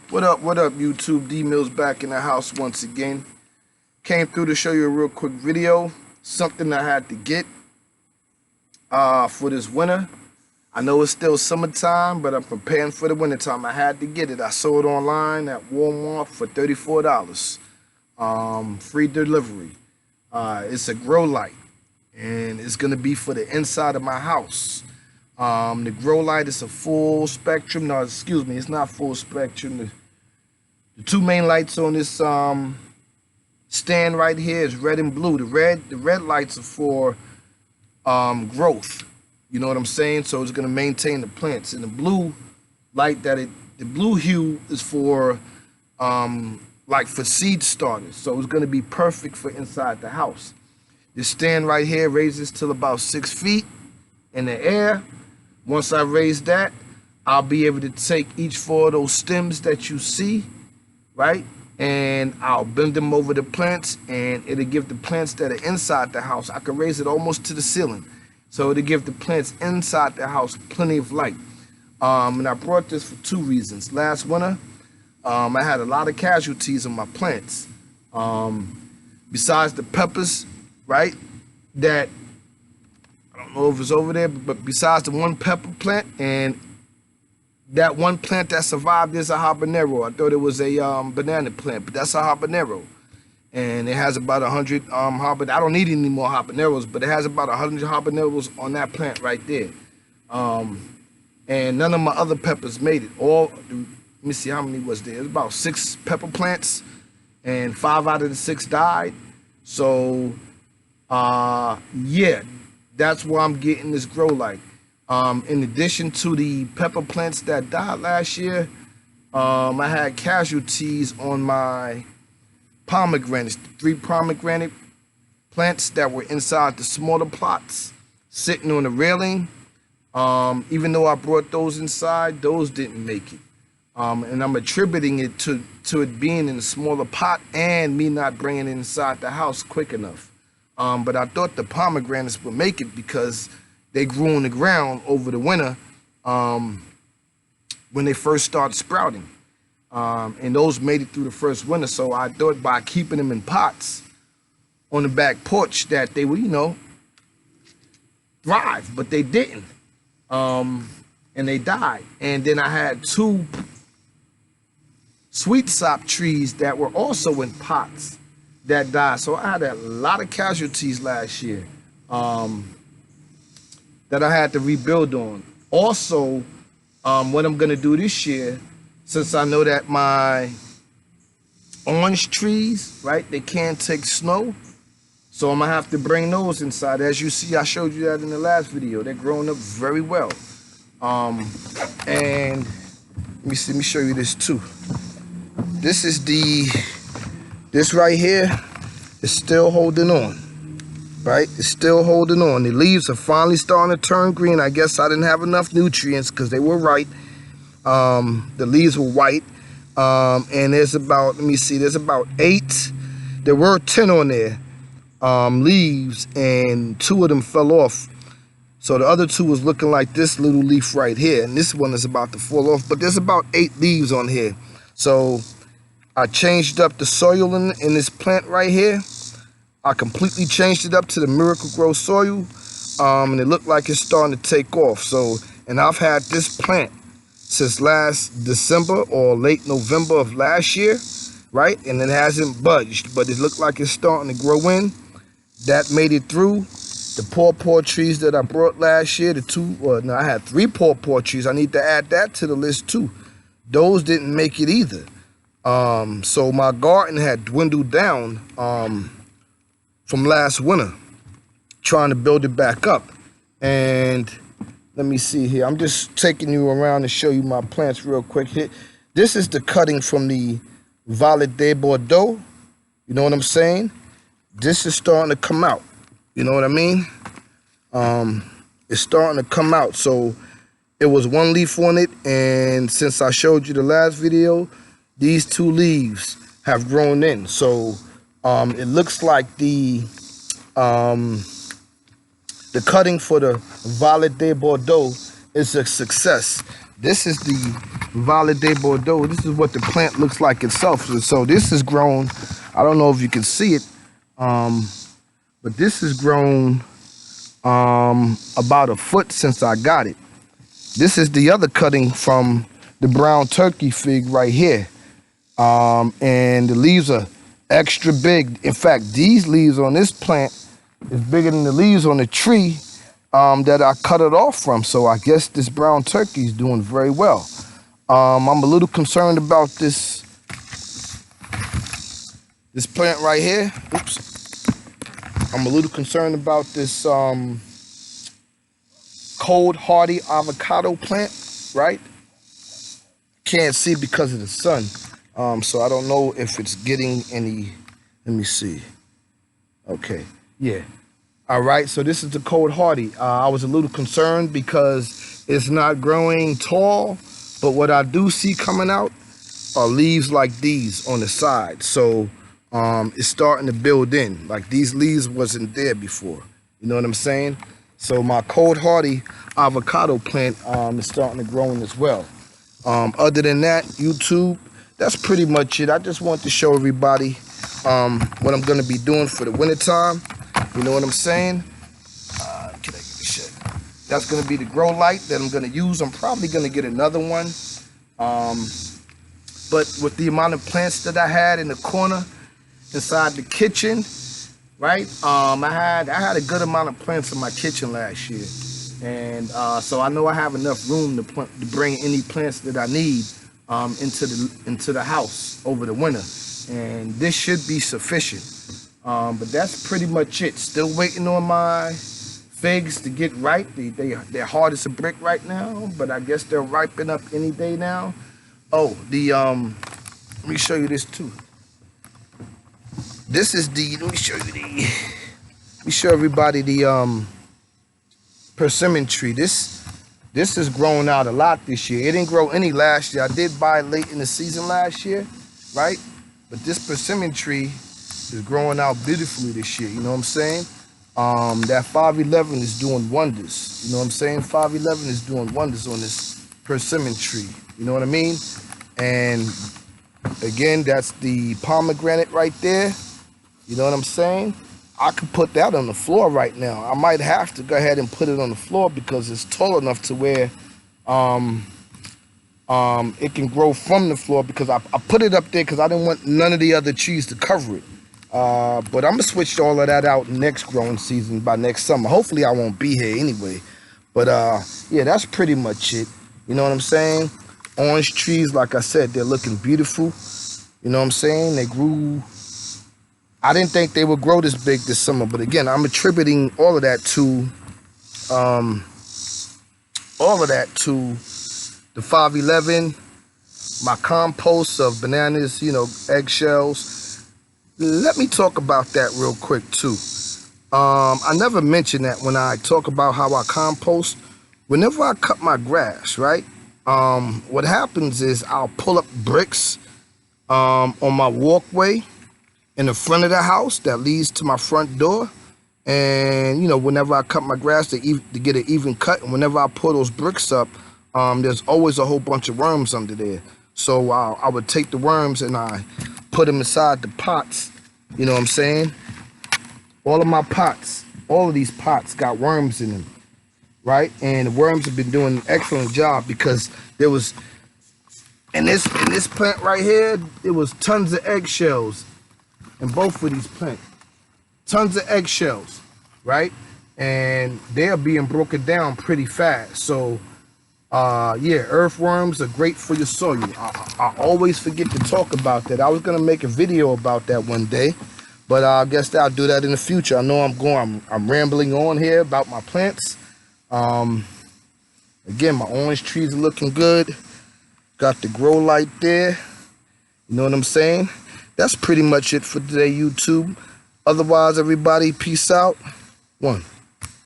What up, YouTube? D Mills back in the house once again. Came through to show you a real quick video. Something I had to get for this winter. I know it's still summertime, but I'm preparing for the wintertime. I had to get it. I saw it online at Walmart for $34. Free delivery. It's a grow light, and it's gonna be for the inside of my house. The grow light is a full spectrum. No, excuse me, it's not full spectrum. The two main lights on this stand right here is red and blue. The red lights are for growth. You know what I'm saying? So it's gonna maintain the plants. And the blue light the blue hue is for like for seed starters. So it's gonna be perfect for inside the house. This stand right here raises till about 6 feet in the air. Once I raise that, I'll be able to take each four of those stems that you see, right? And I'll bend them over the plants, and it'll give the plants that are inside the house, I can raise it almost to the ceiling. So it'll give the plants inside the house plenty of light. And I brought this for two reasons. Last winter, I had a lot of casualties on my plants. Besides the peppers, right, that I don't know if it's over there, but besides the one pepper plant and that one plant that survived is a habanero. I thought it was a banana plant, but that's a habanero. And it has about 100 habanero. I don't need any more habaneros, but it has about 100 habaneros on that plant right there. And none of my other peppers made it. Let me see how many was there. It was about 6 pepper plants, and 5 out of the 6 died. So, yeah, that's why I'm getting this grow light. In addition to the pepper plants that died last year, I had casualties on my pomegranates, 3 pomegranate plants that were inside the smaller plots, sitting on the railing. Even though I brought those inside, those didn't make it. And I'm attributing it to it being in a smaller pot and me not bringing it inside the house quick enough. But I thought the pomegranates would make it because they grew on the ground over the winter when they first started sprouting. And those made it through the first winter. So I thought by keeping them in pots on the back porch that they would, thrive, but they didn't. And they died. And then I had 2 sweet sop trees that were also in pots that died. So I had a lot of casualties last year that I had to rebuild on. Also, what I'm gonna do this year, since I know that my orange trees, right, they can't take snow, so I'm gonna have to bring those inside. As you see, I showed you that in the last video. They're growing up very well. And let me show you this too. This right here is still holding on, right? It's still holding on. The leaves are finally starting to turn green. I guess I didn't have enough nutrients because they were right. The leaves were white. And there's about, there's about 8. There were 10 on there, leaves, and 2 of them fell off. So the other 2 was looking like this little leaf right here, and this one is about to fall off. But there's about 8 leaves on here. So I changed up the soil in this plant right here. I completely changed it up to the Miracle Grow soil, and it looked like it's starting to take off. So, and I've had this plant since last December or late November of last year, right? And it hasn't budged, but it looked like it's starting to grow in. That made it through. The pawpaw trees that I brought last year, I had 3 pawpaw trees. I need to add that to the list too. Those didn't make it either. So my garden had dwindled down from last winter, trying to build it back up. And let me see here. I'm just taking you around to show you my plants real quick here. This is the cutting from the Violet de Bordeaux. You know what I'm saying? This is starting to come out. You know what I mean? It's starting to come out. So it was 1 leaf on it, and since I showed you the last video, these 2 leaves have grown in. So it looks like the cutting for the Violet de Bordeaux is a success. This is the Violet de Bordeaux. This is what the plant looks like itself. So this is grown. I don't know if you can see it, but this has grown about a foot since I got it. This is the other cutting from the brown turkey fig right here. And the leaves are extra big. In fact, these leaves on this plant is bigger than the leaves on the tree that I cut it off from. So I guess this brown turkey is doing very well. I'm a little concerned about this plant right here. Oops. I'm a little concerned about this cold hardy avocado plant, right? Can't see because of the sun. So I don't know if it's getting any, let me see. Okay, yeah. All right, so this is the cold hardy. I was a little concerned because it's not growing tall, but what I do see coming out are leaves like these on the side. So it's starting to build in. Like these leaves wasn't there before. You know what I'm saying? So my cold hardy avocado plant is starting to grow in as well. Other than that, YouTube, that's pretty much it. I just want to show everybody what I'm going to be doing for the wintertime. You know what I'm saying? Can I get this shit? That's going to be the grow light that I'm going to use. I'm probably going to get another one. But with the amount of plants that I had in the corner inside the kitchen, right? I had a good amount of plants in my kitchen last year. And so I know I have enough room to bring any plants that I need into the house over the winter, and this should be sufficient. But that's pretty much it. Still waiting on my figs to get ripe. They're hard as a brick right now, but I guess they'll ripen up any day now. Oh, let me show you this too. This is let me show everybody the persimmon tree. This has grown out a lot this year. It didn't grow any last year. I did buy it late in the season last year, right? But this persimmon tree is growing out beautifully this year. You know what I'm saying? That 511 is doing wonders. You know what I'm saying? 511 is doing wonders on this persimmon tree. You know what I mean? And again, that's the pomegranate right there. You know what I'm saying? I could put that on the floor right now. I might have to go ahead and put it on the floor because it's tall enough to where it can grow from the floor, because I put it up there because I didn't want none of the other trees to cover it. But I'm going to switch all of that out next growing season by next summer. Hopefully I won't be here anyway. But yeah, that's pretty much it. You know what I'm saying? Orange trees, like I said, they're looking beautiful. You know what I'm saying? They grew. I didn't think they would grow this big this summer, but again, I'm attributing all of that to the 511, my compost of bananas, you know, eggshells. Let me talk about that real quick too. I never mention that when I talk about how I compost. Whenever I cut my grass, right? What happens is I'll pull up bricks on my walkway in the front of the house that leads to my front door. And, you know, whenever I cut my grass to get an even cut, and whenever I pull those bricks up, there's always a whole bunch of worms under there. So I would take the worms and I put them inside the pots. You know what I'm saying? All of my pots, all of these pots got worms in them, right? And the worms have been doing an excellent job, because there was, in this plant right here, there was tons of eggshells in both of these plants. Tons of eggshells, right? And they're being broken down pretty fast. So yeah, earthworms are great for your soil. I always forget to talk about that. I was gonna make a video about that one day, but I guess I'll do that in the future. I know I'm rambling on here about my plants. Again, my orange trees are looking good. Got the grow light there. You know what I'm saying? That's pretty much it for today, YouTube. Otherwise, everybody, peace out. One.